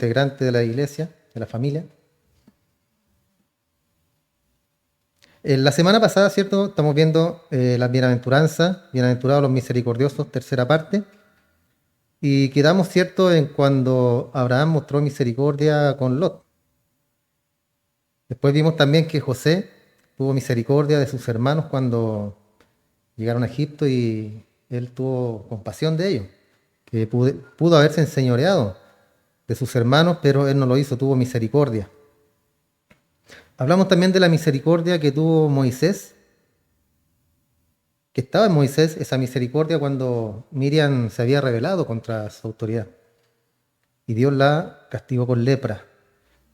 integrantes de la iglesia, de la familia. La semana pasada, ¿cierto? Estamos viendo las bienaventuranzas, bienaventurados los misericordiosos, tercera parte. Y quedamos, ¿cierto?, en cuando Abraham mostró misericordia con Lot. Después vimos también que José tuvo misericordia de sus hermanos cuando llegaron a Egipto y él tuvo compasión de ellos, que pudo haberse enseñoreado de sus hermanos, pero él no lo hizo, tuvo misericordia. Hablamos también de la misericordia que tuvo Moisés, que estaba en Moisés, esa misericordia cuando Miriam se había rebelado contra su autoridad. Y Dios la castigó con lepra.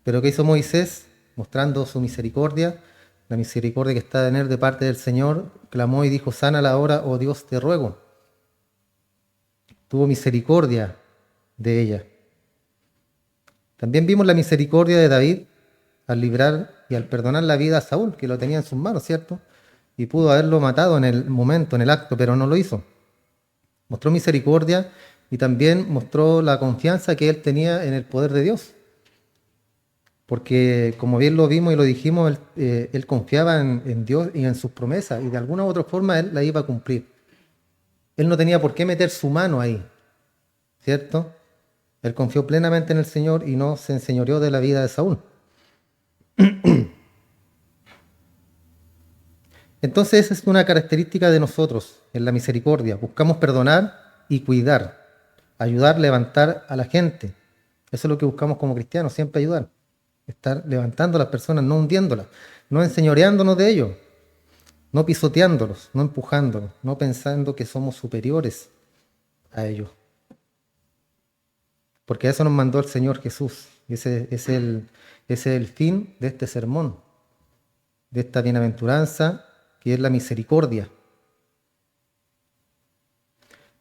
Pero ¿qué hizo Moisés? Mostrando su misericordia, la misericordia que está en él de parte del Señor, clamó y dijo: sánala ahora, oh Dios, te ruego. Tuvo misericordia de ella. También vimos la misericordia de David al librar y al perdonar la vida a Saúl, que lo tenía en sus manos, ¿cierto? Y pudo haberlo matado en el momento, en el acto, pero no lo hizo. Mostró misericordia y también mostró la confianza que él tenía en el poder de Dios. Porque como bien lo vimos y lo dijimos, él confiaba en Dios y en sus promesas, y de alguna u otra forma él la iba a cumplir. Él no tenía por qué meter su mano ahí, ¿cierto? Él confió plenamente en el Señor y no se enseñoreó de la vida de Saúl. Entonces esa es una característica de nosotros en la misericordia. Buscamos perdonar y cuidar, ayudar, levantar a la gente. Eso es lo que buscamos como cristianos, siempre ayudar. Estar levantando a las personas, no hundiéndolas, no enseñoreándonos de ellos, no pisoteándolos, no empujándolos, no pensando que somos superiores a ellos. Porque a eso nos mandó el Señor Jesús. Ese es el fin de este sermón, de esta bienaventuranza, que es la misericordia.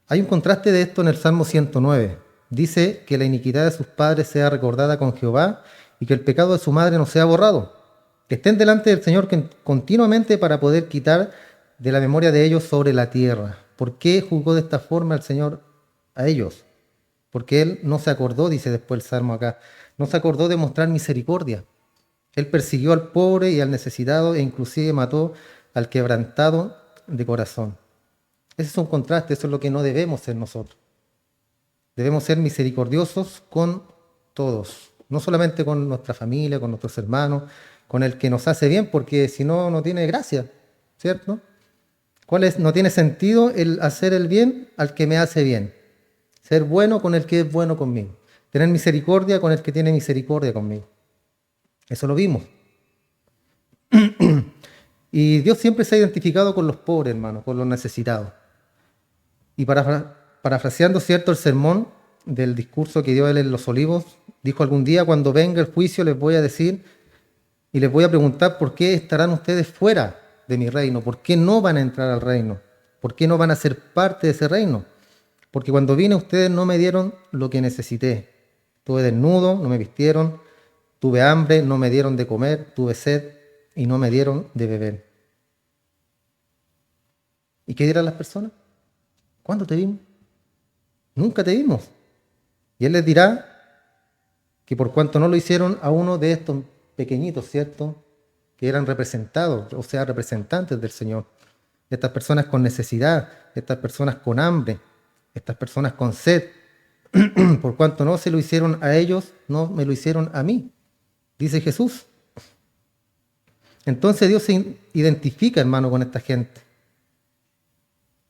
Hay un contraste de esto en el Salmo 109. Dice que la iniquidad de sus padres sea recordada con Jehová y que el pecado de su madre no sea borrado. Que estén delante del Señor continuamente para poder quitar de la memoria de ellos sobre la tierra. ¿Por qué juzgó de esta forma el Señor a ellos? Porque Él no se acordó, dice después el Salmo acá, no se acordó de mostrar misericordia. Él persiguió al pobre y al necesitado e inclusive mató al quebrantado de corazón. Ese es un contraste, eso es lo que no debemos ser nosotros. Debemos ser misericordiosos con todos, no solamente con nuestra familia, con nuestros hermanos, con el que nos hace bien, porque si no, no tiene gracia, ¿cierto? No tiene sentido el hacer el bien al que me hace bien. Ser bueno con el que es bueno conmigo. Tener misericordia con el que tiene misericordia conmigo. Eso lo vimos. Y Dios siempre se ha identificado con los pobres, hermanos, con los necesitados. Y parafraseando, ¿cierto?, el sermón del discurso que dio él en los Olivos, dijo: algún día cuando venga el juicio les voy a decir y les voy a preguntar por qué estarán ustedes fuera de mi reino, por qué no van a entrar al reino, por qué no van a ser parte de ese reino. Porque cuando vine ustedes no me dieron lo que necesité. Estuve desnudo, no me vistieron, tuve hambre, no me dieron de comer, tuve sed y no me dieron de beber. ¿Y qué dirán las personas? ¿Cuándo te vimos? Nunca te vimos. Y Él les dirá que por cuanto no lo hicieron a uno de estos pequeñitos, ¿cierto?, que eran representados, o sea, representantes del Señor. Estas personas con necesidad, estas personas con hambre, estas personas con sed, por cuanto no se lo hicieron a ellos, no me lo hicieron a mí, dice Jesús. Entonces Dios se identifica, hermano, con esta gente.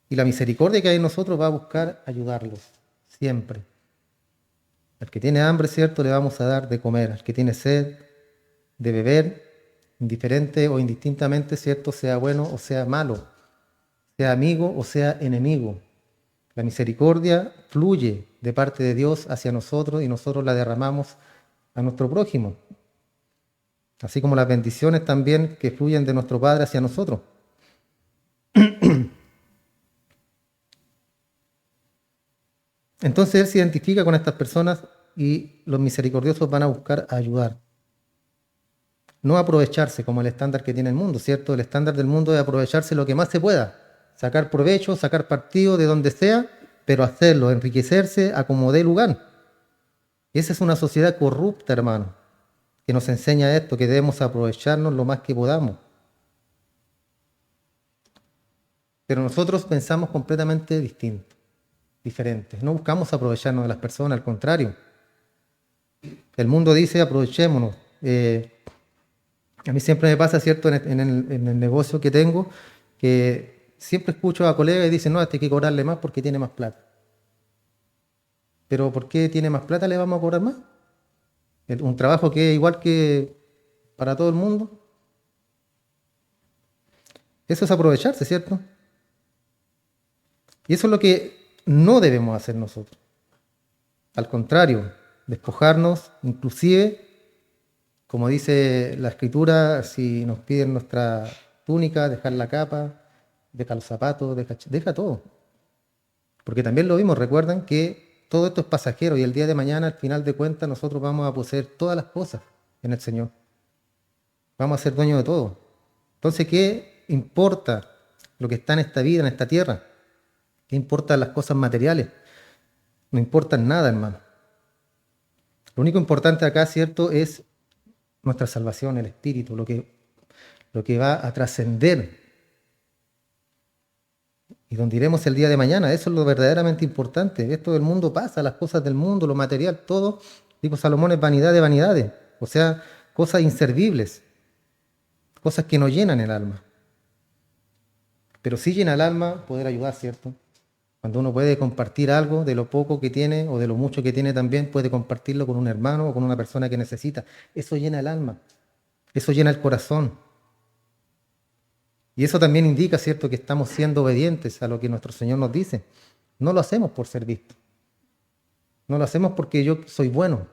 Y la misericordia que hay en nosotros va a buscar ayudarlos, siempre. Al que tiene hambre, ¿cierto?, le vamos a dar de comer. Al que tiene sed, de beber, indiferente o indistintamente, ¿cierto?, sea bueno o sea malo, sea amigo o sea enemigo. La misericordia fluye de parte de Dios hacia nosotros y nosotros la derramamos a nuestro prójimo. Así como las bendiciones también que fluyen de nuestro Padre hacia nosotros. Entonces Él se identifica con estas personas y los misericordiosos van a buscar ayudar. No aprovecharse como el estándar que tiene el mundo, ¿cierto? El estándar del mundo es aprovecharse lo que más se pueda. Sacar provecho, sacar partido de donde sea, pero hacerlo, enriquecerse a como dé lugar. Y esa es una sociedad corrupta, hermano, que nos enseña esto, que debemos aprovecharnos lo más que podamos. Pero nosotros pensamos completamente distinto, diferente. No buscamos aprovecharnos de las personas, al contrario. El mundo dice aprovechémonos. A mí siempre me pasa, ¿cierto? En el negocio que tengo, que siempre escucho a colegas y dicen, no, este hay que cobrarle más porque tiene más plata. Pero ¿por qué tiene más plata le vamos a cobrar más? Un trabajo que es igual que para todo el mundo. Eso es aprovecharse, ¿cierto? Y eso es lo que no debemos hacer nosotros. Al contrario, despojarnos, inclusive, como dice la Escritura, si nos piden nuestra túnica, dejar la capa, deja los zapatos, deja todo. Porque también lo vimos, recuerdan que todo esto es pasajero y el día de mañana, al final de cuentas, nosotros vamos a poseer todas las cosas en el Señor. Vamos a ser dueños de todo. Entonces, ¿qué importa lo que está en esta vida, en esta tierra? ¿Qué importan las cosas materiales? No importan nada, hermano. Lo único importante acá, ¿cierto?, es nuestra salvación, el Espíritu, lo que va a trascender y donde iremos el día de mañana. Eso es lo verdaderamente importante. Esto del mundo pasa, las cosas del mundo, lo material, todo, dijo Salomón, es vanidad de vanidades. O sea, cosas inservibles, cosas que no llenan el alma. Pero sí llena el alma poder ayudar, ¿cierto? Cuando uno puede compartir algo de lo poco que tiene o de lo mucho que tiene también, puede compartirlo con un hermano o con una persona que necesita. Eso llena el alma, eso llena el corazón. Y eso también indica, ¿cierto?, que estamos siendo obedientes a lo que nuestro Señor nos dice. No lo hacemos por ser visto. No lo hacemos porque yo soy bueno.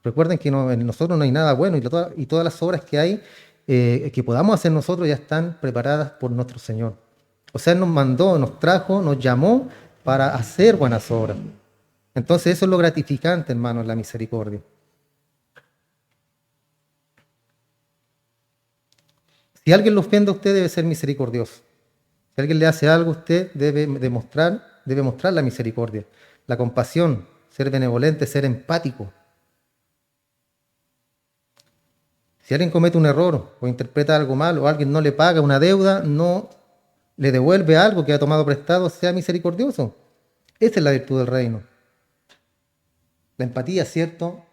Recuerden que en nosotros no hay nada bueno y todas las obras que hay, que podamos hacer nosotros, ya están preparadas por nuestro Señor. O sea, Él nos mandó, nos trajo, nos llamó para hacer buenas obras. Entonces eso es lo gratificante, hermano, en la misericordia. Si alguien lo ofende a usted, debe ser misericordioso. Si alguien le hace algo, usted debe mostrar la misericordia, la compasión, ser benevolente, ser empático. Si alguien comete un error o interpreta algo mal o alguien no le paga una deuda, no le devuelve algo que ha tomado prestado, sea misericordioso. Esa es la virtud del reino. La empatía, ¿cierto?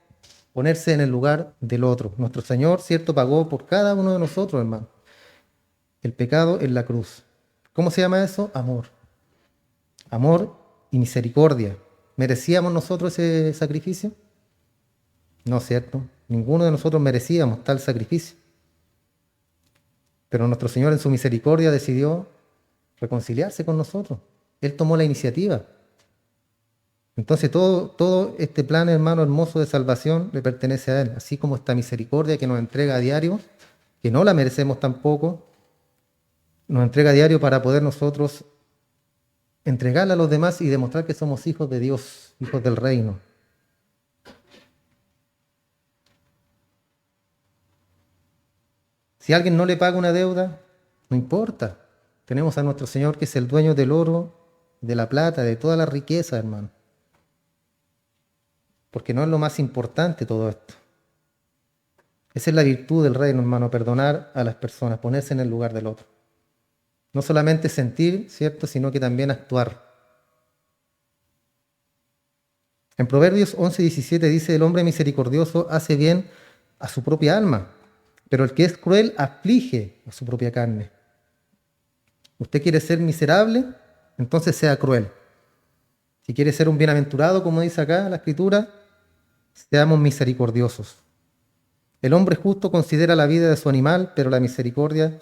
Ponerse en el lugar del otro. Nuestro Señor, ¿cierto?, pagó por cada uno de nosotros, hermano. El pecado en la cruz. ¿Cómo se llama eso? Amor. Amor y misericordia. ¿Merecíamos nosotros ese sacrificio? No, ¿cierto? Ninguno de nosotros merecíamos tal sacrificio. Pero nuestro Señor en su misericordia decidió reconciliarse con nosotros. Él tomó la iniciativa. Entonces todo este plan, hermano, hermoso de salvación le pertenece a Él, así como esta misericordia que nos entrega a diario, que no la merecemos tampoco, nos entrega a diario para poder nosotros entregarla a los demás y demostrar que somos hijos de Dios, hijos del reino. Si alguien no le paga una deuda, no importa. Tenemos a nuestro Señor que es el dueño del oro, de la plata, de toda la riqueza, hermano. Porque no es lo más importante todo esto. Esa es la virtud del reino, hermano, perdonar a las personas, ponerse en el lugar del otro. No solamente sentir, ¿cierto?, sino que también actuar. En Proverbios 11:17 dice, el hombre misericordioso hace bien a su propia alma, pero el que es cruel aflige a su propia carne. ¿Usted quiere ser miserable? Entonces sea cruel. Si quiere ser un bienaventurado, como dice acá la Escritura, seamos misericordiosos. El hombre justo considera la vida de su animal, pero la misericordia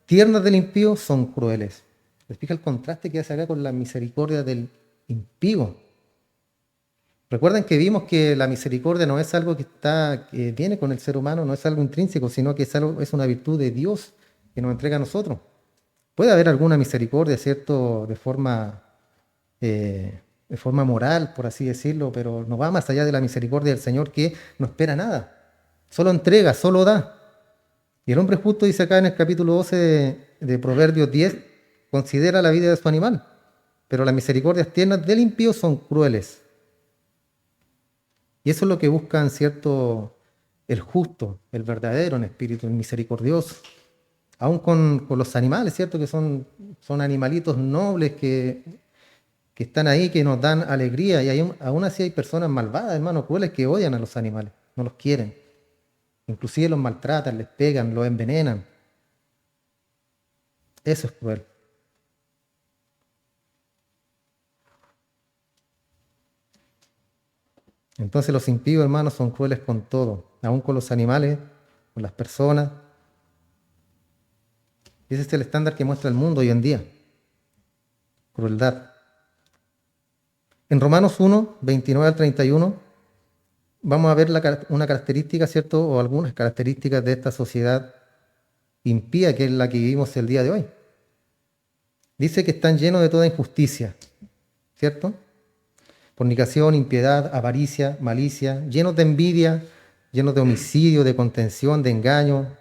tierna del impío son crueles. ¿Les fija el contraste que hace acá con la misericordia del impío? Recuerden que vimos que la misericordia no es algo que viene con el ser humano, no es algo intrínseco, sino que es una virtud de Dios que nos entrega a nosotros. Puede haber alguna misericordia, ¿cierto?, de forma moral, por así decirlo, pero no va más allá de la misericordia del Señor, que no espera nada. Solo entrega, solo da. Y el hombre justo, dice acá en el capítulo 12 de Proverbios 10, considera la vida de su animal, pero las misericordias tiernas del impío son crueles. Y eso es lo que buscan, ¿cierto?, el justo, el verdadero en espíritu, el misericordioso. Aún con los animales, ¿cierto?, que son animalitos nobles que están ahí, que nos dan alegría. Y aún así hay personas malvadas, hermanos, crueles, que odian a los animales, no los quieren. Inclusive los maltratan, les pegan, los envenenan. Eso es cruel. Entonces los impíos, hermanos, son crueles con todo, aún con los animales, con las personas. Y ese es el estándar que muestra el mundo hoy en día. Crueldad. En Romanos 1, 29 al 31, vamos a ver una característica, ¿cierto?, o algunas características de esta sociedad impía, que es la que vivimos el día de hoy. Dice que están llenos de toda injusticia, ¿cierto? Fornicación, impiedad, avaricia, malicia, llenos de envidia, llenos de homicidio, de contención, de engaño,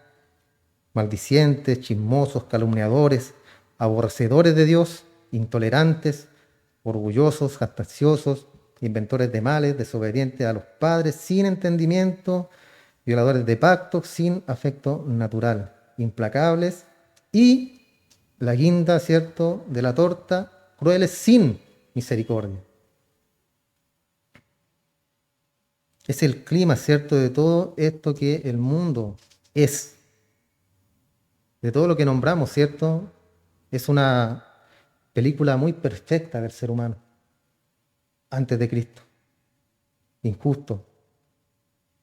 maldicientes, chismosos, calumniadores, aborrecedores de Dios, intolerantes, orgullosos, jactanciosos, inventores de males, desobedientes a los padres, sin entendimiento, violadores de pactos, sin afecto natural, implacables y la guinda, ¿cierto?, de la torta, crueles sin misericordia. Es el clima, ¿cierto?, de todo esto que el mundo es. De todo lo que nombramos, ¿cierto? Es una película muy perfecta del ser humano antes de Cristo. Injusto,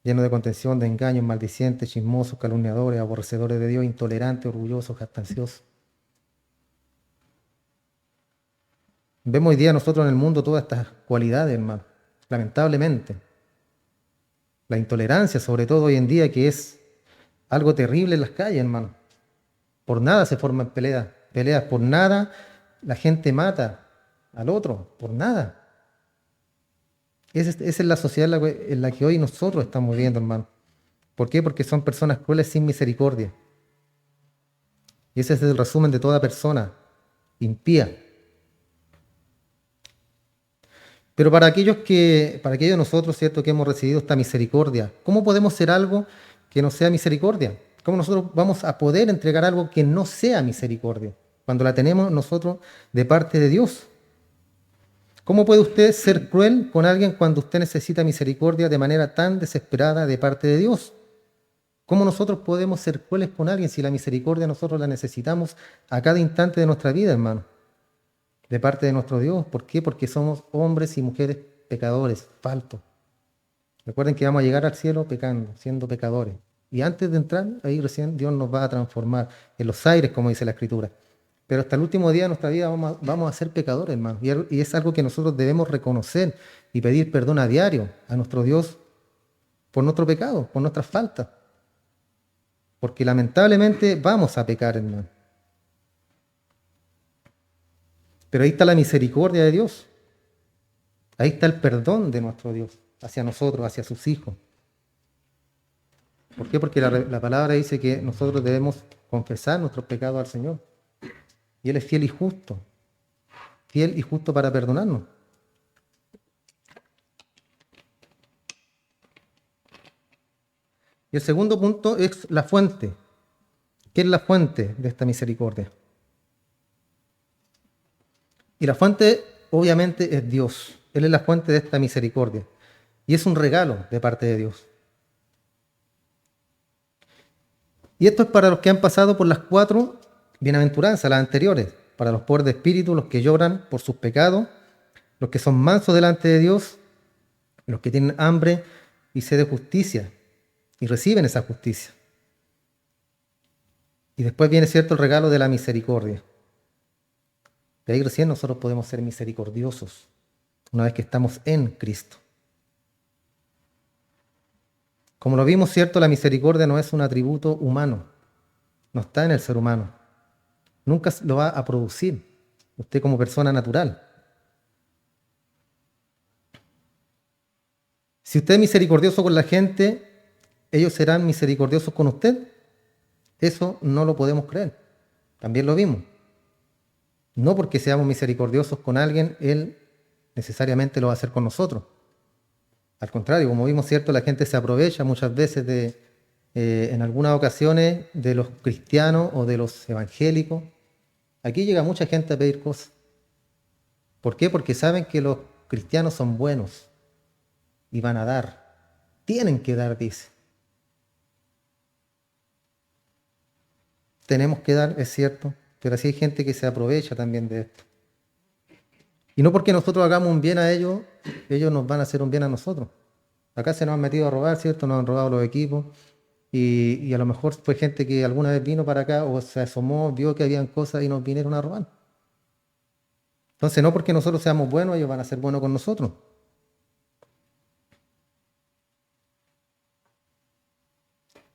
lleno de contención, de engaños, maldicientes, chismosos, calumniadores, aborrecedores de Dios, intolerantes, orgullosos, jactanciosos. Vemos hoy día nosotros en el mundo todas estas cualidades, hermano, lamentablemente. La intolerancia, sobre todo hoy en día, que es algo terrible en las calles, hermano. Por nada se forman peleas por nada, la gente mata al otro, por nada. Esa es la sociedad en la que hoy nosotros estamos viviendo, hermano. ¿Por qué? Porque son personas crueles sin misericordia. Y ese es el resumen de toda persona impía. Pero para aquellos de nosotros, ¿cierto?, que hemos recibido esta misericordia, ¿cómo podemos ser algo que no sea misericordia? ¿Cómo nosotros vamos a poder entregar algo que no sea misericordia cuando la tenemos nosotros de parte de Dios? ¿Cómo puede usted ser cruel con alguien cuando usted necesita misericordia de manera tan desesperada de parte de Dios? ¿Cómo nosotros podemos ser crueles con alguien si la misericordia nosotros la necesitamos a cada instante de nuestra vida, hermano? De parte de nuestro Dios. ¿Por qué? Porque somos hombres y mujeres pecadores, faltos. Recuerden que vamos a llegar al cielo pecando, siendo pecadores. Y antes de entrar, ahí recién Dios nos va a transformar en los aires, como dice la Escritura. Pero hasta el último día de nuestra vida vamos a ser pecadores, hermano. Y es algo que nosotros debemos reconocer y pedir perdón a diario a nuestro Dios por nuestro pecado, por nuestras faltas. Porque lamentablemente vamos a pecar, hermano. Pero ahí está la misericordia de Dios. Ahí está el perdón de nuestro Dios hacia nosotros, hacia sus hijos. ¿Por qué? Porque la palabra dice que nosotros debemos confesar nuestros pecados al Señor. Y Él es fiel y justo para perdonarnos. Y el segundo punto es la fuente. ¿Qué es la fuente de esta misericordia? Y la fuente, obviamente, es Dios. Él es la fuente de esta misericordia. Y es un regalo de parte de Dios. Y esto es para los que han pasado por las 4 bienaventuranzas, las anteriores. Para los pobres de espíritu, los que lloran por sus pecados, los que son mansos delante de Dios, los que tienen hambre y sed de justicia y reciben esa justicia. Y después viene, cierto, el regalo de la misericordia. De ahí recién nosotros podemos ser misericordiosos una vez que estamos en Cristo. Como lo vimos, cierto, la misericordia no es un atributo humano, no está en el ser humano. Nunca lo va a producir usted como persona natural. Si usted es misericordioso con la gente, ellos serán misericordiosos con usted. Eso no lo podemos creer. También lo vimos. No porque seamos misericordiosos con alguien, Él necesariamente lo va a hacer con nosotros. Al contrario, como vimos, ¿cierto? La gente se aprovecha muchas veces en algunas ocasiones, de los cristianos o de los evangélicos. Aquí llega mucha gente a pedir cosas. ¿Por qué? Porque saben que los cristianos son buenos y van a dar. Tienen que dar, dice. Tenemos que dar, es cierto, pero así hay gente que se aprovecha también de esto. Y no porque nosotros hagamos un bien a ellos, ellos nos van a hacer un bien a nosotros. Acá se nos han metido a robar, ¿cierto? Nos han robado los equipos y a lo mejor fue gente que alguna vez vino para acá o se asomó, vio que habían cosas y nos vinieron a robar. Entonces, no porque nosotros seamos buenos, ellos van a ser buenos con nosotros.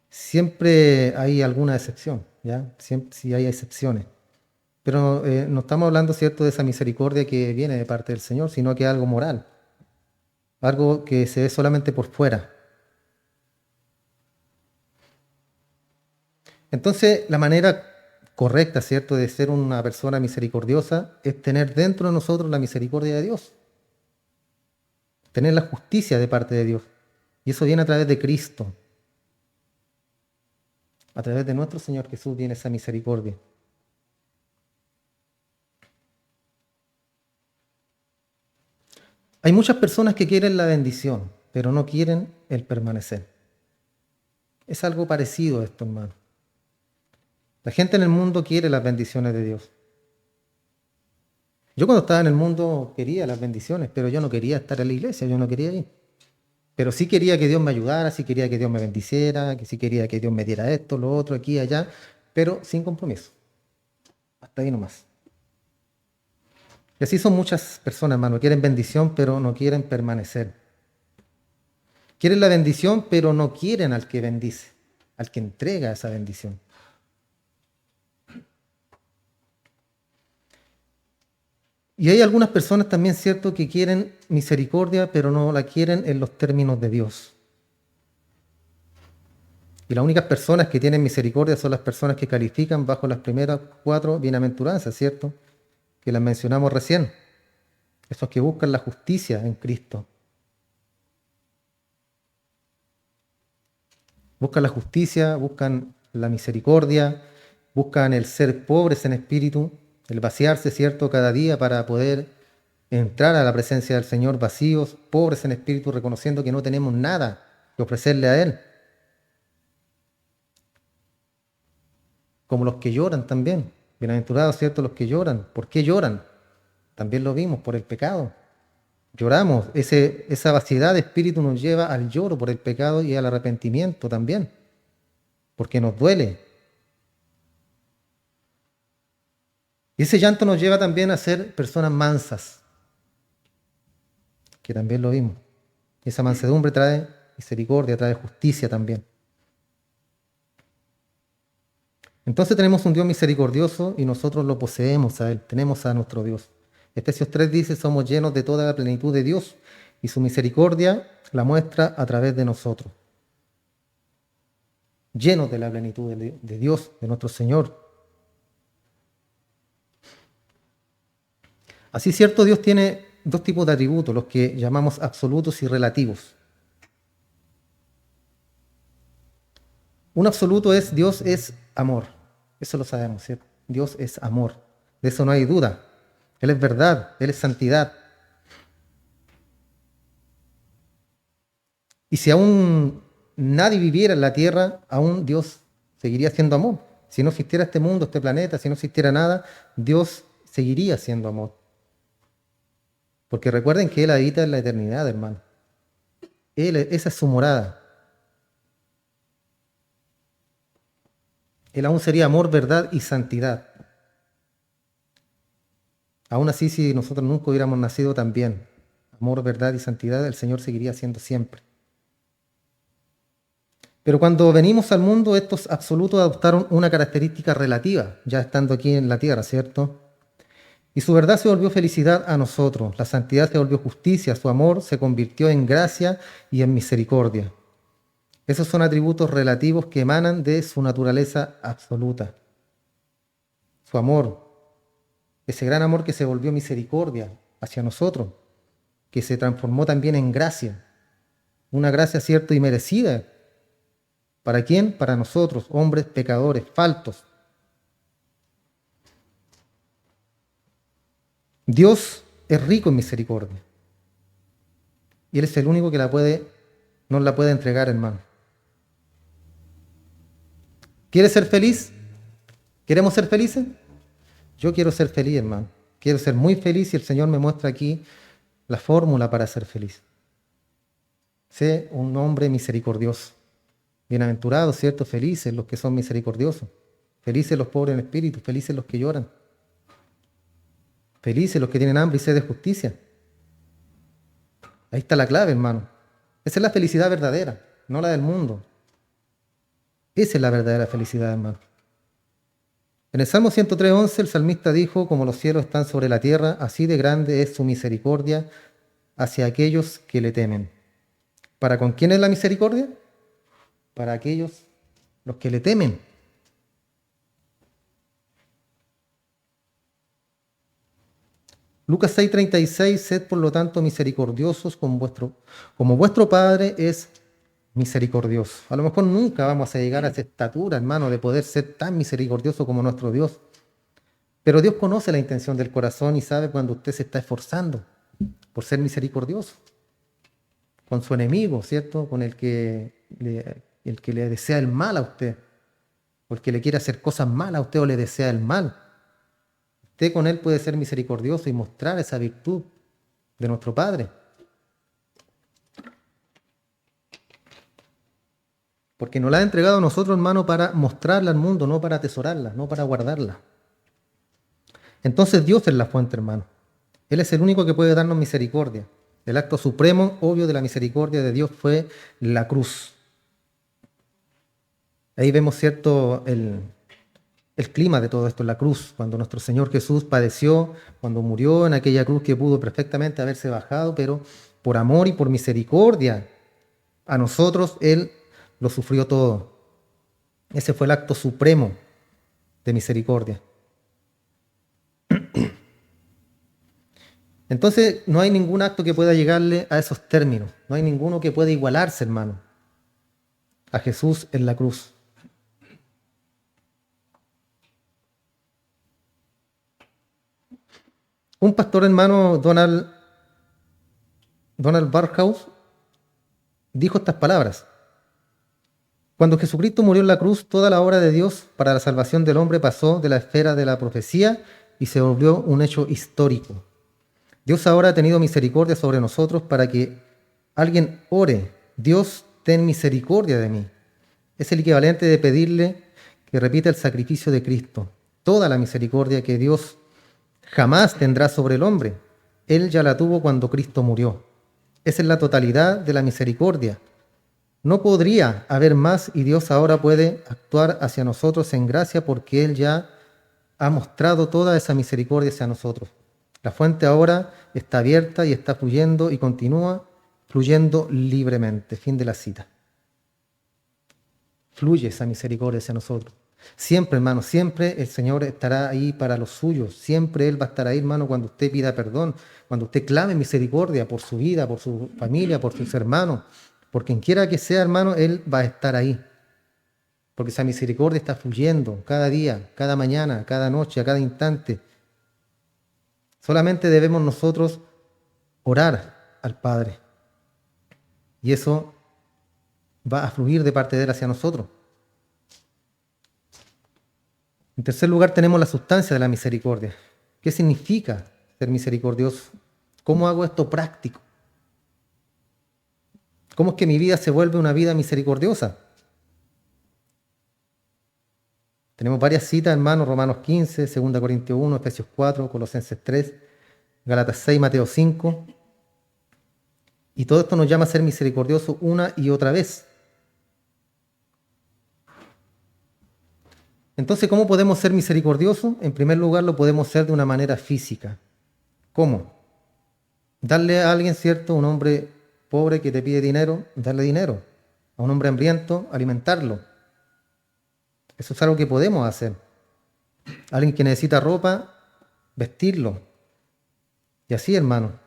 Siempre hay alguna excepción, ¿ya? Siempre sí hay excepciones. Pero no estamos hablando, ¿cierto?, de esa misericordia que viene de parte del Señor, sino que es algo moral, algo que se ve solamente por fuera. Entonces, la manera correcta, ¿cierto?, de ser una persona misericordiosa es tener dentro de nosotros la misericordia de Dios, tener la justicia de parte de Dios. Y eso viene a través de Cristo, a través de nuestro Señor Jesús viene esa misericordia. Hay muchas personas que quieren la bendición, pero no quieren el permanecer. Es algo parecido a esto, hermano. La gente en el mundo quiere las bendiciones de Dios. Yo cuando estaba en el mundo quería las bendiciones, pero yo no quería estar en la iglesia, yo no quería ir. Pero sí quería que Dios me ayudara, sí quería que Dios me bendiciera, que sí quería que Dios me diera esto, lo otro, aquí, allá, pero sin compromiso. Hasta ahí nomás. Y así son muchas personas, hermano. Quieren bendición, pero no quieren permanecer. Quieren la bendición, pero no quieren al que bendice, al que entrega esa bendición. Y hay algunas personas también, cierto, que quieren misericordia, pero no la quieren en los términos de Dios. Y las únicas personas que tienen misericordia son las personas que califican bajo las primeras 4 bienaventuranzas, ¿cierto? Que las mencionamos recién. Esos que buscan la justicia en Cristo. Buscan la justicia, buscan la misericordia, buscan el ser pobres en espíritu, el vaciarse, ¿cierto?, cada día para poder entrar a la presencia del Señor vacíos, pobres en espíritu, reconociendo que no tenemos nada que ofrecerle a Él. Como los que lloran también. Bienaventurados, ¿cierto?, los que lloran. ¿Por qué lloran? También lo vimos, por el pecado. Lloramos. Esa vaciedad de espíritu nos lleva al lloro por el pecado y al arrepentimiento también. Porque nos duele. Y ese llanto nos lleva también a ser personas mansas, que también lo vimos. Y esa mansedumbre trae misericordia, trae justicia también. Entonces tenemos un Dios misericordioso y nosotros lo poseemos a Él, tenemos a nuestro Dios. Efesios 3 dice, somos llenos de toda la plenitud de Dios y su misericordia la muestra a través de nosotros. Llenos de la plenitud de Dios, de nuestro Señor. Así cierto, Dios tiene 2 tipos de atributos, los que llamamos absolutos y relativos. Un absoluto es, Dios es amor. Eso lo sabemos, ¿cierto? Dios es amor. De eso no hay duda. Él es verdad, Él es santidad. Y si aún nadie viviera en la tierra, aún Dios seguiría siendo amor. Si no existiera este mundo, este planeta, si no existiera nada, Dios seguiría siendo amor. Porque recuerden que Él habita en la eternidad, hermano. Esa es su morada. Él aún sería amor, verdad y santidad. Aún así, si nosotros nunca hubiéramos nacido también, amor, verdad y santidad, el Señor seguiría siendo siempre. Pero cuando venimos al mundo, estos absolutos adoptaron una característica relativa, ya estando aquí en la tierra, ¿cierto? Y su verdad se volvió felicidad a nosotros, la santidad se volvió justicia, su amor se convirtió en gracia y en misericordia. Esos son atributos relativos que emanan de su naturaleza absoluta. Su amor, ese gran amor que se volvió misericordia hacia nosotros, que se transformó también en gracia. una gracia cierta y merecida. ¿Para quién? Para nosotros, hombres pecadores, faltos. Dios es rico en misericordia. Y Él es el único que nos la puede entregar, hermano. ¿Quieres ser feliz? ¿Queremos ser felices? Yo quiero ser feliz, hermano. Quiero ser muy feliz y el Señor me muestra aquí la fórmula para ser feliz. Sé un hombre misericordioso. Bienaventurados, ¿cierto? Felices los que son misericordiosos. Felices los pobres en espíritu. Felices los que lloran. Felices los que tienen hambre y sed de justicia. Ahí está la clave, hermano. Esa es la felicidad verdadera, no la del mundo. Esa es la verdadera felicidad, hermano. En el Salmo 103:11 el salmista dijo: como los cielos están sobre la tierra, así de grande es su misericordia hacia aquellos que le temen. ¿Para con quién es la misericordia? Para aquellos los que le temen. Lucas 6:36, sed por lo tanto misericordiosos como vuestro Padre es misericordioso. A lo mejor nunca vamos a llegar a esa estatura, hermano, de poder ser tan misericordioso como nuestro Dios. Pero Dios conoce la intención del corazón y sabe cuando usted se está esforzando por ser misericordioso con su enemigo, ¿cierto? Con el que le desea el mal a usted, o el que le quiere hacer cosas malas a usted o le desea el mal. Usted con él puede ser misericordioso y mostrar esa virtud de nuestro Padre. Porque nos la ha entregado a nosotros, hermano, para mostrarla al mundo, no para atesorarla, no para guardarla. Entonces Dios es la fuente, hermano. Él es el único que puede darnos misericordia. El acto supremo, obvio, de la misericordia de Dios fue la cruz. Ahí vemos, ¿cierto?, el clima de todo esto, la cruz, cuando nuestro Señor Jesús padeció, cuando murió en aquella cruz que pudo perfectamente haberse bajado, pero por amor y por misericordia a nosotros, Él lo sufrió todo. Ese fue el acto supremo de misericordia. Entonces, no hay ningún acto que pueda llegarle a esos términos. No hay ninguno que pueda igualarse, hermano, a Jesús en la cruz. Un pastor, hermano, Donald Barkhouse, dijo estas palabras: cuando Jesucristo murió en la cruz, toda la obra de Dios para la salvación del hombre pasó de la esfera de la profecía y se volvió un hecho histórico. Dios ahora ha tenido misericordia sobre nosotros para que alguien ore: Dios, ten misericordia de mí. Es el equivalente de pedirle que repita el sacrificio de Cristo. Toda la misericordia que Dios jamás tendrá sobre el hombre, Él ya la tuvo cuando Cristo murió. Esa es la totalidad de la misericordia. No podría haber más y Dios ahora puede actuar hacia nosotros en gracia porque Él ya ha mostrado toda esa misericordia hacia nosotros. La fuente ahora está abierta y está fluyendo y continúa fluyendo libremente. Fin de la cita. Fluye esa misericordia hacia nosotros. Siempre, hermano, siempre el Señor estará ahí para los suyos. Siempre Él va a estar ahí, hermano, cuando usted pida perdón, cuando usted clame misericordia por su vida, por su familia, por sus hermanos. Por quien quiera que sea, hermano, Él va a estar ahí. Porque esa misericordia está fluyendo cada día, cada mañana, cada noche, a cada instante. Solamente debemos nosotros orar al Padre. Y eso va a fluir de parte de Él hacia nosotros. En tercer lugar, tenemos la sustancia de la misericordia. ¿Qué significa ser misericordioso? ¿Cómo hago esto práctico? ¿Cómo es que mi vida se vuelve una vida misericordiosa? Tenemos varias citas, hermanos: Romanos 15, 2 Corintios 1, Efesios 4, Colosenses 3, Gálatas 6, Mateo 5. Y todo esto nos llama a ser misericordiosos una y otra vez. Entonces, ¿cómo podemos ser misericordiosos? En primer lugar, lo podemos ser de una manera física. ¿Cómo? Darle a alguien, ¿cierto?, un hombre pobre que te pide dinero, darle dinero. A un hombre hambriento, alimentarlo. Eso es algo que podemos hacer. A alguien que necesita ropa, vestirlo. Y así, hermano.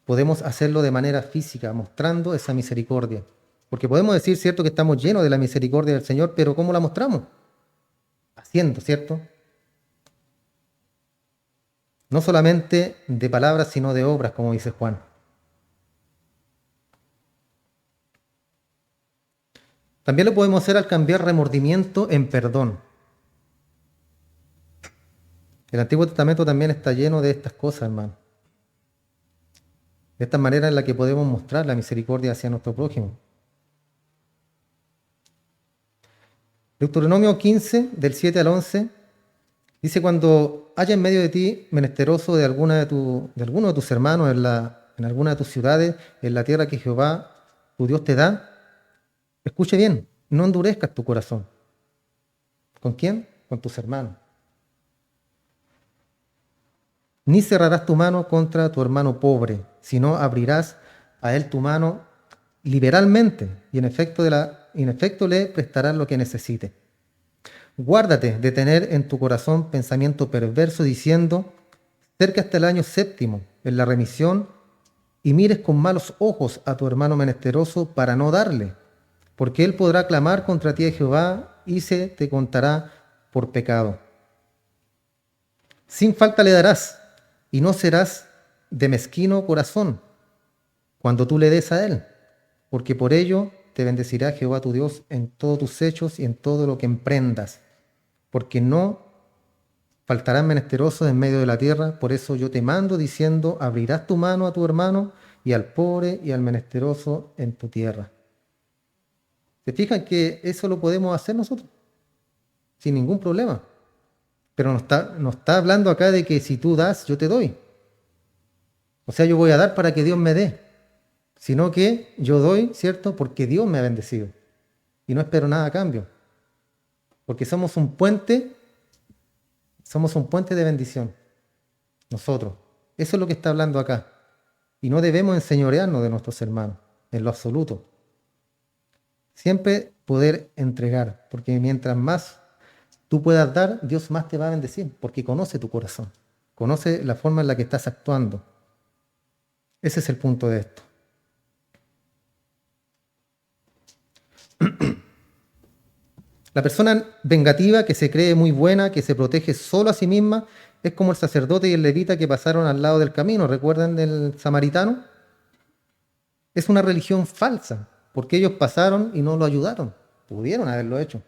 podemos hacerlo de manera física, mostrando esa misericordia. Porque podemos decir, ¿cierto?, que estamos llenos de la misericordia del Señor, pero ¿cómo la mostramos? Haciendo, ¿cierto? No solamente de palabras, sino de obras, como dice Juan. También lo podemos hacer al cambiar remordimiento en perdón. El Antiguo Testamento también está lleno de estas cosas, hermano. De esta manera en la que podemos mostrar la misericordia hacia nuestro prójimo. Deuteronomio 15, del 7 al 11, dice: cuando haya en medio de ti menesteroso de alguno de tus hermanos en alguna de tus ciudades, en la tierra que Jehová tu Dios te da, escuche bien, no endurezcas tu corazón. ¿Con quién? Con tus hermanos. Ni cerrarás tu mano contra tu hermano pobre, sino abrirás a él tu mano liberalmente, y en efecto le prestarás lo que necesite. Guárdate de tener en tu corazón pensamiento perverso diciendo: cerca hasta el año 7 en la remisión, y mires con malos ojos a tu hermano menesteroso para no darle, porque él podrá clamar contra ti a Jehová y se te contará por pecado. Sin falta le darás, y no serás de mezquino corazón cuando tú le des a él, porque por ello te bendecirá Jehová tu Dios en todos tus hechos y en todo lo que emprendas, porque no faltarán menesterosos en medio de la tierra. Por eso yo te mando diciendo: abrirás tu mano a tu hermano y al pobre y al menesteroso en tu tierra. ¿Se fijan que eso lo podemos hacer nosotros? Sin ningún problema. Pero no está hablando acá de que si tú das, yo te doy. O sea, yo voy a dar para que Dios me dé. Sino que yo doy, ¿cierto?, porque Dios me ha bendecido. Y no espero nada a cambio. Porque somos un puente de bendición. Nosotros. Eso es lo que está hablando acá. Y no debemos enseñorearnos de nuestros hermanos, en lo absoluto. Siempre poder entregar, porque mientras más tú puedas dar, Dios más te va a bendecir, porque conoce tu corazón, conoce la forma en la que estás actuando. Ese es el punto de esto. La persona vengativa que se cree muy buena, que se protege solo a sí misma, es como el sacerdote y el levita que pasaron al lado del camino. ¿Recuerdan del samaritano? Es una religión falsa, porque ellos pasaron y no lo ayudaron. Pudieron haberlo hecho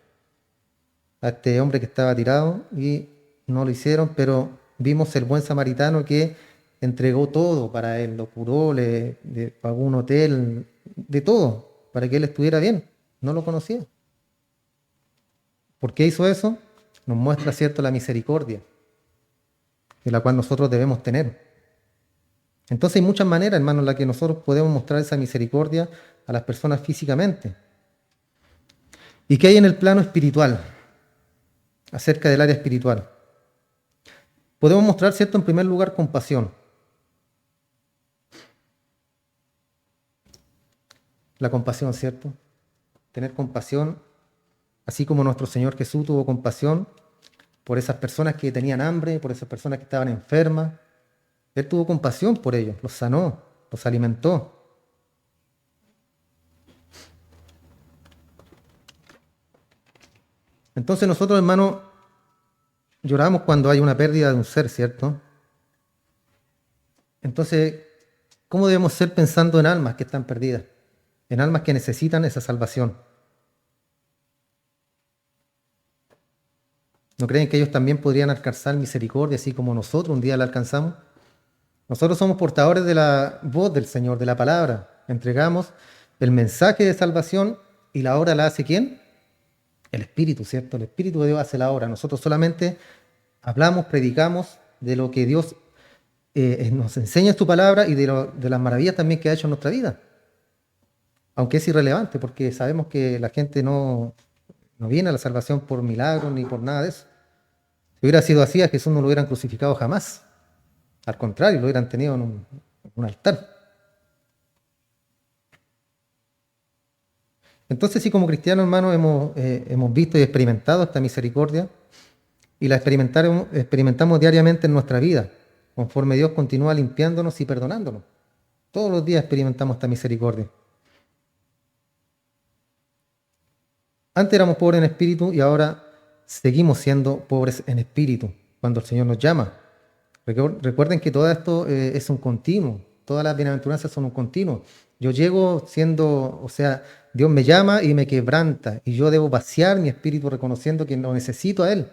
a este hombre que estaba tirado y no lo hicieron, pero vimos el buen samaritano que entregó todo para él, lo curó, le pagó un hotel, de todo, para que él estuviera bien. No lo conocía. ¿Por qué hizo eso? Nos muestra, ¿cierto?, la misericordia de la cual nosotros debemos tener. Entonces hay muchas maneras, hermanos, en las que nosotros podemos mostrar esa misericordia a las personas físicamente. ¿Y qué hay en el plano espiritual? Acerca del área espiritual. Podemos mostrar, ¿cierto?, en primer lugar, compasión. La compasión, ¿cierto? Tener compasión, así como nuestro Señor Jesús tuvo compasión por esas personas que tenían hambre, por esas personas que estaban enfermas. Él tuvo compasión por ellos, los sanó, los alimentó. Entonces nosotros, hermanos, lloramos cuando hay una pérdida de un ser, ¿cierto? Entonces, ¿cómo debemos ser pensando en almas que están perdidas? En almas que necesitan esa salvación. ¿No creen que ellos también podrían alcanzar misericordia así como nosotros un día la alcanzamos? Nosotros somos portadores de la voz del Señor, de la palabra. Entregamos el mensaje de salvación y la obra la hace ¿quién? El Espíritu, ¿cierto? El Espíritu de Dios hace la obra. Nosotros solamente hablamos, predicamos de lo que Dios nos enseña en su palabra y de las maravillas también que ha hecho en nuestra vida. Aunque es irrelevante, porque sabemos que la gente no viene a la salvación por milagros ni por nada de eso. Si hubiera sido así, a Jesús no lo hubieran crucificado jamás. Al contrario, lo hubieran tenido en un altar. Entonces, sí, como cristianos, hermanos, hemos visto y experimentado esta misericordia y la experimentamos diariamente en nuestra vida, conforme Dios continúa limpiándonos y perdonándonos. Todos los días experimentamos esta misericordia. Antes éramos pobres en espíritu y ahora seguimos siendo pobres en espíritu cuando el Señor nos llama. Recuerden que todo esto es un continuo. Todas las bienaventuranzas son un continuo. Yo llego siendo, o sea, Dios me llama y me quebranta y yo debo vaciar mi espíritu reconociendo que lo necesito a Él.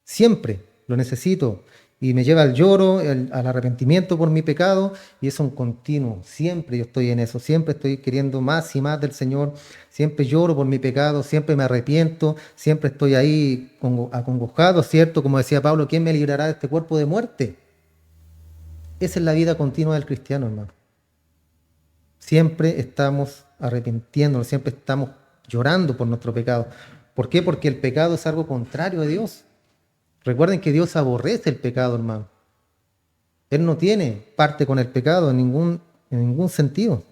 Siempre lo necesito y me lleva al lloro, al arrepentimiento por mi pecado y es un continuo. Siempre yo estoy en eso, siempre estoy queriendo más y más del Señor, siempre lloro por mi pecado, siempre me arrepiento, siempre estoy ahí acongojado, ¿cierto? Como decía Pablo, ¿quién me librará de este cuerpo de muerte? Esa es la vida continua del cristiano, hermano. Siempre estamos arrepintiéndonos, siempre estamos llorando por nuestro pecado. ¿Por qué? Porque el pecado es algo contrario a Dios. Recuerden que Dios aborrece el pecado, hermano. Él no tiene parte con el pecado en ningún sentido.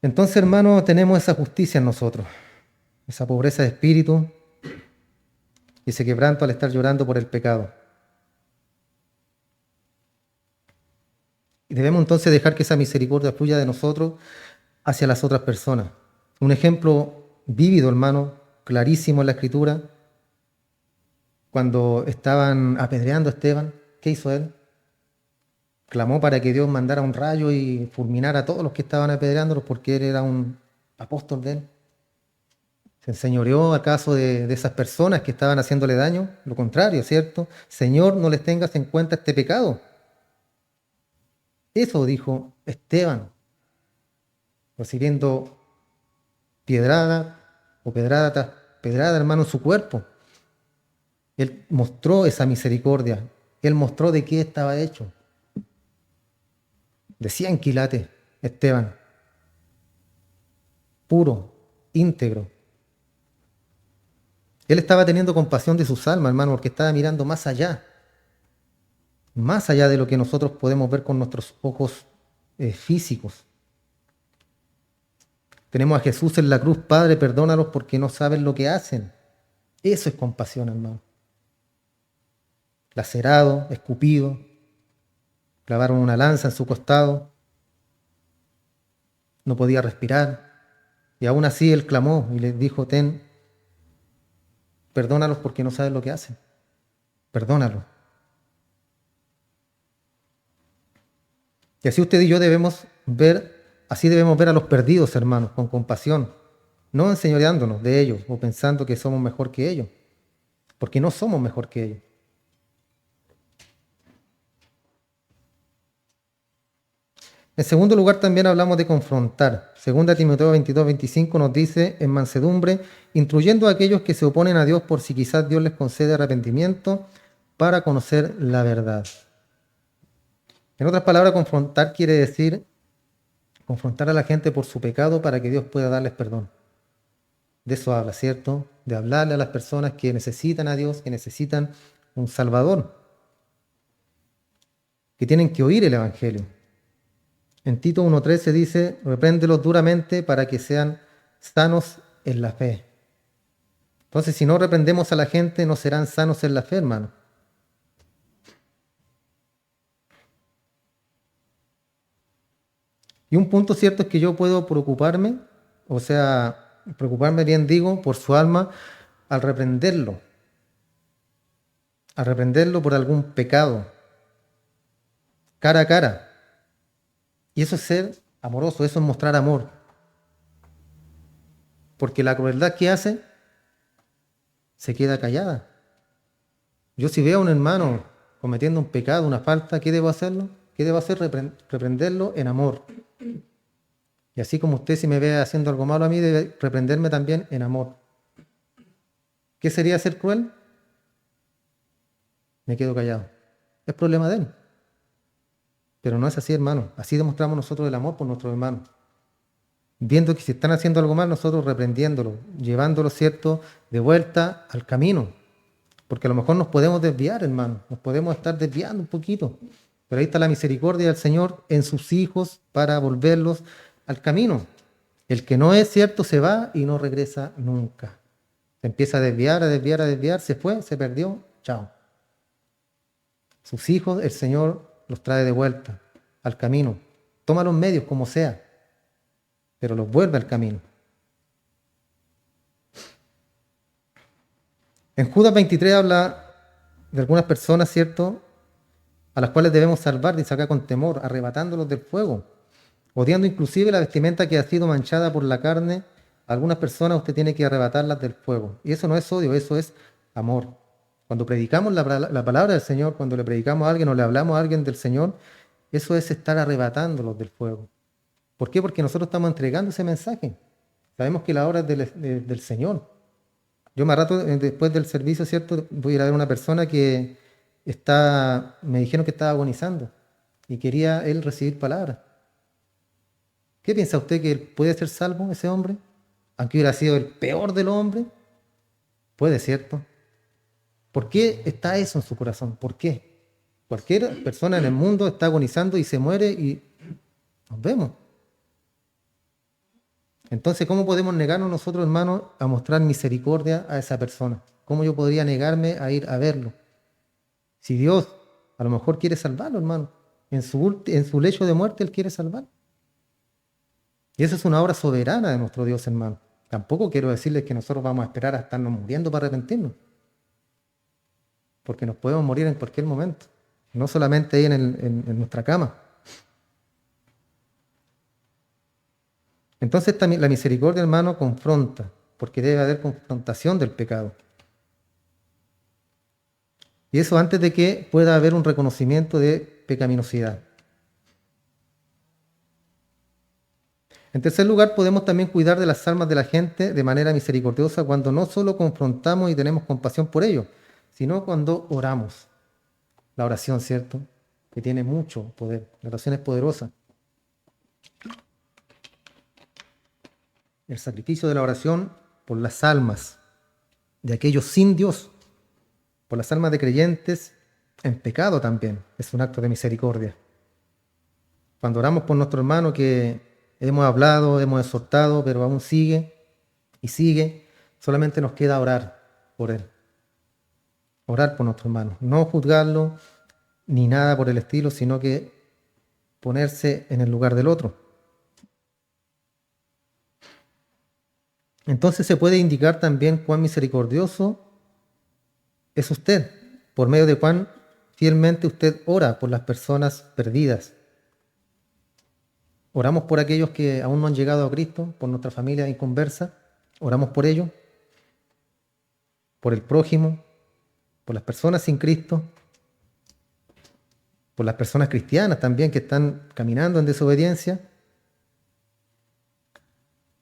Entonces, hermano, tenemos esa justicia en nosotros, esa pobreza de espíritu y ese quebranto al estar llorando por el pecado. Y debemos entonces dejar que esa misericordia fluya de nosotros hacia las otras personas. Un ejemplo vívido, hermano, clarísimo en la Escritura, cuando estaban apedreando a Esteban, ¿qué hizo él? Clamó para que Dios mandara un rayo y fulminara a todos los que estaban apedreándolos porque él era un apóstol de él. ¿Se enseñoreó acaso de esas personas que estaban haciéndole daño? Lo contrario, ¿cierto? Señor, no les tengas en cuenta este pecado. Eso dijo Esteban, recibiendo piedrada o pedrada tras pedrada, hermano, en su cuerpo. Él mostró esa misericordia. Él mostró de qué estaba hecho. Decía en quilates Esteban, puro, íntegro. Él estaba teniendo compasión de sus almas, hermano, porque estaba mirando más allá de lo que nosotros podemos ver con nuestros ojos físicos. Tenemos a Jesús en la cruz, Padre, perdónalos porque no saben lo que hacen. Eso es compasión, hermano. Lacerado, escupido, clavaron una lanza en su costado, no podía respirar, y aún así él clamó y les dijo, perdónalos porque no saben lo que hacen. Perdónalos. Y así usted y yo así debemos ver a los perdidos, hermanos, con compasión, no enseñoreándonos de ellos o pensando que somos mejor que ellos, porque no somos mejor que ellos. En segundo lugar, también hablamos de confrontar. Segunda Timoteo 22-25 nos dice, en mansedumbre, instruyendo a aquellos que se oponen a Dios por si quizás Dios les concede arrepentimiento para conocer la verdad. En otras palabras, confrontar quiere decir confrontar a la gente por su pecado para que Dios pueda darles perdón. De eso habla, ¿cierto? De hablarle a las personas que necesitan a Dios, que necesitan un Salvador, que tienen que oír el Evangelio. En Tito 1:13 dice, repréndelos duramente para que sean sanos en la fe. Entonces, si no reprendemos a la gente, no serán sanos en la fe, hermano. Y un punto cierto es que yo puedo preocuparme, o sea, preocuparme bien digo, por su alma al reprenderlo por algún pecado, cara a cara. Y eso es ser amoroso, eso es mostrar amor. Porque la crueldad que hace se queda callada. Yo si veo a un hermano cometiendo un pecado, una falta, ¿qué debo hacerlo? ¿Qué debo hacer? Reprenderlo en amor. Y así como usted si me ve haciendo algo malo a mí, debe reprenderme también en amor. ¿Qué sería ser cruel? Me quedo callado. Es problema de él. Pero no es así, hermano. Así demostramos nosotros el amor por nuestros hermanos. Viendo que si están haciendo algo mal, nosotros reprendiéndolo, llevándolo, ¿cierto?, de vuelta al camino. Porque a lo mejor nos podemos desviar, hermano. Nos podemos estar desviando un poquito. Pero ahí está la misericordia del Señor en sus hijos para volverlos al camino. El que no es cierto se va y no regresa nunca. Se empieza a desviar, se fue, se perdió, chao. Sus hijos, el Señor los trae de vuelta al camino. Toma los medios como sea, pero los vuelve al camino. En Judas 23 habla de algunas personas, ¿cierto?, a las cuales debemos salvar, dice acá, con temor, arrebatándolos del fuego, odiando inclusive la vestimenta que ha sido manchada por la carne. Algunas personas usted tiene que arrebatarlas del fuego. Y eso no es odio, eso es amor. Cuando predicamos la palabra del Señor, cuando le predicamos a alguien o le hablamos a alguien del Señor, eso es estar arrebatándolos del fuego. ¿Por qué? Porque nosotros estamos entregando ese mensaje. Sabemos que la obra es del Señor. Yo más rato, después del servicio, ¿cierto?, voy a ir a ver a una persona que me dijeron que estaba agonizando y quería él recibir palabras. ¿Qué piensa usted, que él puede ser salvo, ese hombre? Aunque hubiera sido el peor de los hombres. Puede, ¿cierto? ¿Por qué está eso en su corazón? ¿Por qué? Cualquier persona en el mundo está agonizando y se muere y nos vemos. Entonces, ¿cómo podemos negarnos nosotros, hermanos, a mostrar misericordia a esa persona? ¿Cómo yo podría negarme a ir a verlo? Si Dios a lo mejor quiere salvarlo, hermano, en su lecho de muerte Él quiere salvarlo. Y esa es una obra soberana de nuestro Dios, hermano. Tampoco quiero decirles que nosotros vamos a esperar a estarnos muriendo para arrepentirnos, porque nos podemos morir en cualquier momento, no solamente ahí en nuestra cama. Entonces la misericordia, hermano, confronta, porque debe haber confrontación del pecado. Y eso antes de que pueda haber un reconocimiento de pecaminosidad. En tercer lugar, podemos también cuidar de las almas de la gente de manera misericordiosa cuando no solo confrontamos y tenemos compasión por ellos, sino cuando oramos. La oración, ¿cierto?, que tiene mucho poder. La oración es poderosa. El sacrificio de la oración por las almas de aquellos sin Dios, por las almas de creyentes en pecado también, es un acto de misericordia. Cuando oramos por nuestro hermano que hemos hablado, hemos exhortado, pero aún sigue y sigue, solamente nos queda orar por él. Orar por nuestro hermano. No juzgarlo ni nada por el estilo, sino que ponerse en el lugar del otro. Entonces se puede indicar también cuán misericordioso es usted, por medio de cuán fielmente usted ora por las personas perdidas. Oramos por aquellos que aún no han llegado a Cristo, por nuestra familia inconversa. Oramos por ellos, por el prójimo, por las personas sin Cristo, por las personas cristianas también que están caminando en desobediencia.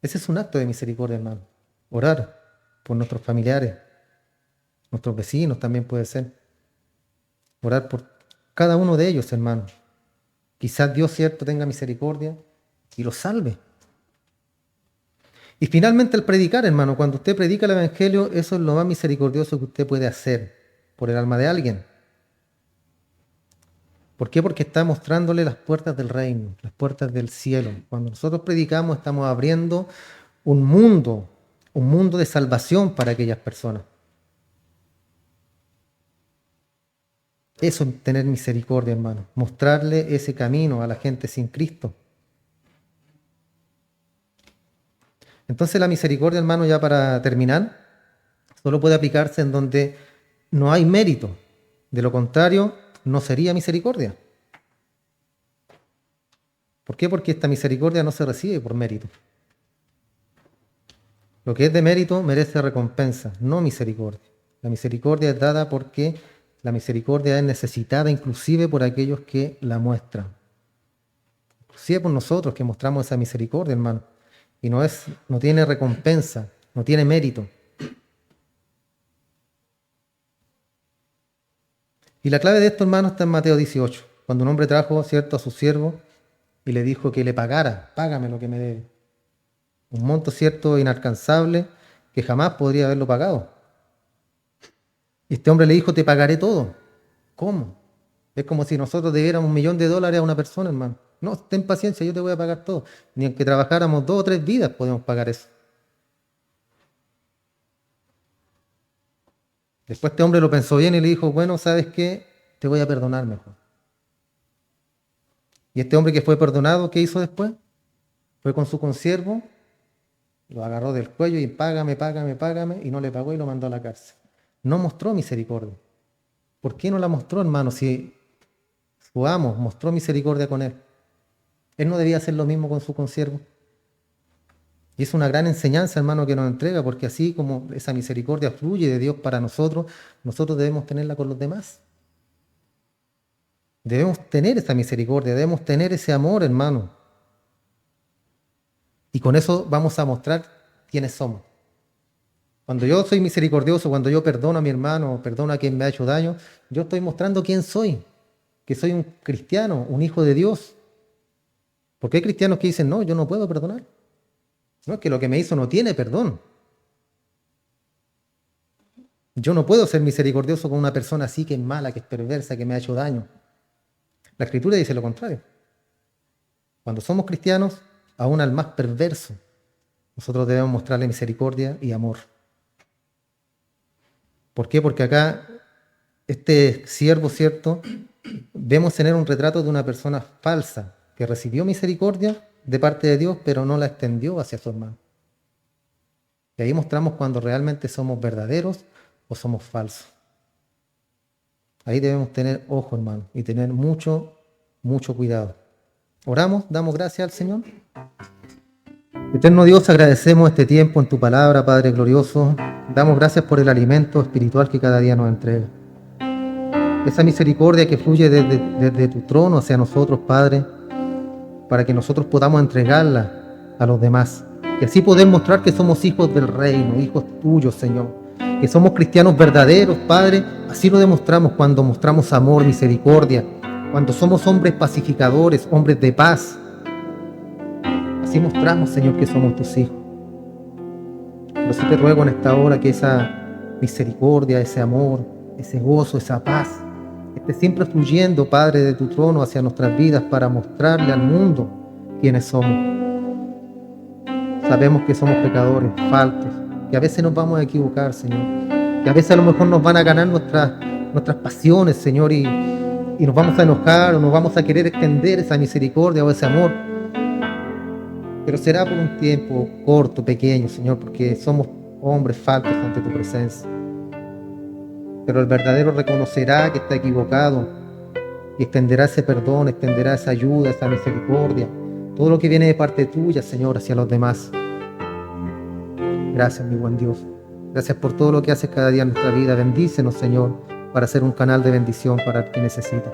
Ese es un acto de misericordia, hermano. Orar por nuestros familiares, nuestros vecinos también puede ser. Orar por cada uno de ellos, hermano. Quizás Dios, cierto, tenga misericordia y los salve. Y finalmente, el predicar, hermano, cuando usted predica el Evangelio, eso es lo más misericordioso que usted puede hacer por el alma de alguien. ¿Por qué? Porque está mostrándole las puertas del reino, las puertas del cielo. Cuando nosotros predicamos, estamos abriendo un mundo de salvación para aquellas personas. Eso es tener misericordia, hermano. Mostrarle ese camino a la gente sin Cristo. Entonces la misericordia, hermano, ya para terminar, solo puede aplicarse en donde no hay mérito. De lo contrario, no sería misericordia. ¿Por qué? Porque esta misericordia no se recibe por mérito. Lo que es de mérito merece recompensa, no misericordia. La misericordia es dada porque la misericordia es necesitada inclusive por aquellos que la muestran. Inclusive por nosotros que mostramos esa misericordia, hermano. Y no tiene recompensa, no tiene mérito. Y la clave de esto, hermano, está en Mateo 18, cuando un hombre trajo, cierto, a su siervo y le dijo que le pagara, págame lo que me debe. Un monto, cierto, inalcanzable, que jamás podría haberlo pagado. Y este hombre le dijo, te pagaré todo. ¿Cómo? Es como si nosotros debiéramos $1.000.000 a una persona, hermano. No, ten paciencia, yo te voy a pagar todo. Ni aunque trabajáramos 2 o 3 vidas podemos pagar eso. Después este hombre lo pensó bien y le dijo, bueno, ¿sabes qué? te voy a perdonar mejor. Y este hombre que fue perdonado, ¿qué hizo después? Fue con su consiervo, lo agarró del cuello y págame, págame, págame, y no le pagó y lo mandó a la cárcel. No mostró misericordia. ¿Por qué no la mostró, hermano? Si su amo mostró misericordia con él. Él no debía hacer lo mismo con su consiervo. Y es una gran enseñanza, hermano, que nos entrega, porque así como esa misericordia fluye de Dios para nosotros, nosotros debemos tenerla con los demás. Debemos tener esa misericordia, debemos tener ese amor, hermano. Y con eso vamos a mostrar quiénes somos. Cuando yo soy misericordioso, cuando yo perdono a mi hermano, perdono a quien me ha hecho daño, yo estoy mostrando quién soy, que soy un cristiano, un hijo de Dios. Porque hay cristianos que dicen, no, yo no puedo perdonar. No, es que lo que me hizo no tiene perdón. Yo no puedo ser misericordioso con una persona así que es mala, que es perversa, que me ha hecho daño. La Escritura dice lo contrario. Cuando somos cristianos, aún al más perverso, nosotros debemos mostrarle misericordia y amor. ¿Por qué? Porque acá, este siervo, ¿cierto? Vemos tener un retrato de una persona falsa, que recibió misericordia de parte de Dios, pero no la extendió hacia su hermano. Y ahí mostramos cuando realmente somos verdaderos o somos falsos. Ahí debemos tener ojo, hermano, y tener mucho, mucho cuidado. Oramos, damos gracias al Señor. Eterno Dios, agradecemos este tiempo en tu palabra, Padre glorioso. Damos gracias por el alimento espiritual que cada día nos entrega. Esa misericordia que fluye desde tu trono hacia nosotros, Padre, para que nosotros podamos entregarla a los demás. Y así poder mostrar que somos hijos del reino, hijos tuyos, Señor. Que somos cristianos verdaderos, Padre. Así lo demostramos cuando mostramos amor, misericordia. Cuando somos hombres pacificadores, hombres de paz. Así mostramos, Señor, que somos tus hijos. Pero sí te ruego en esta hora que esa misericordia, ese amor, ese gozo, esa paz, esté siempre fluyendo, Padre, de tu trono hacia nuestras vidas para mostrarle al mundo quiénes somos. Sabemos que somos pecadores, faltos, que a veces nos vamos a equivocar, Señor, que a veces a lo mejor nos van a ganar nuestras pasiones, Señor, y nos vamos a enojar o nos vamos a querer extender esa misericordia o ese amor. Pero será por un tiempo corto, pequeño, Señor, porque somos hombres faltos ante tu presencia. Pero el verdadero reconocerá que está equivocado y extenderá ese perdón, extenderá esa ayuda, esa misericordia, todo lo que viene de parte tuya, Señor, hacia los demás. Gracias, mi buen Dios. Gracias por todo lo que haces cada día en nuestra vida. Bendícenos, Señor, para ser un canal de bendición para el que necesita.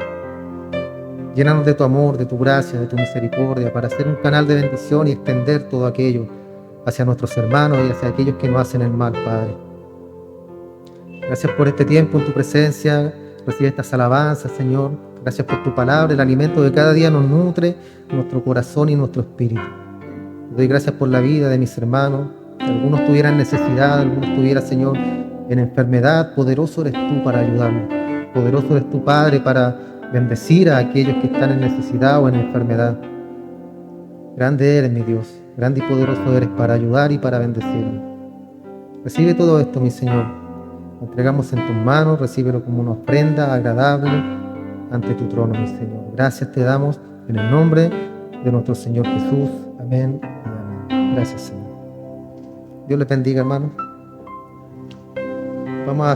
Llénanos de tu amor, de tu gracia, de tu misericordia, para ser un canal de bendición y extender todo aquello hacia nuestros hermanos y hacia aquellos que nos hacen el mal, Padre. Gracias por este tiempo en tu presencia. Recibe estas alabanzas, Señor. Gracias por tu palabra, el alimento que cada día nos nutre nuestro corazón y nuestro espíritu. Te doy gracias por la vida de mis hermanos. Si algunos tuvieran necesidad, algunos tuvieran, Señor, en enfermedad, poderoso eres tú para ayudarnos. Poderoso eres tu Padre para bendecir a aquellos que están en necesidad o en enfermedad. Grande eres, mi Dios. Grande y poderoso eres para ayudar y para bendecirnos. Recibe todo esto, mi Señor. Lo entregamos en tus manos. Recíbelo como una ofrenda agradable ante tu trono, mi Señor. Gracias te damos en el nombre de nuestro Señor Jesús. Amén y amén. Gracias, Señor. Dios les bendiga, hermanos. Vamos a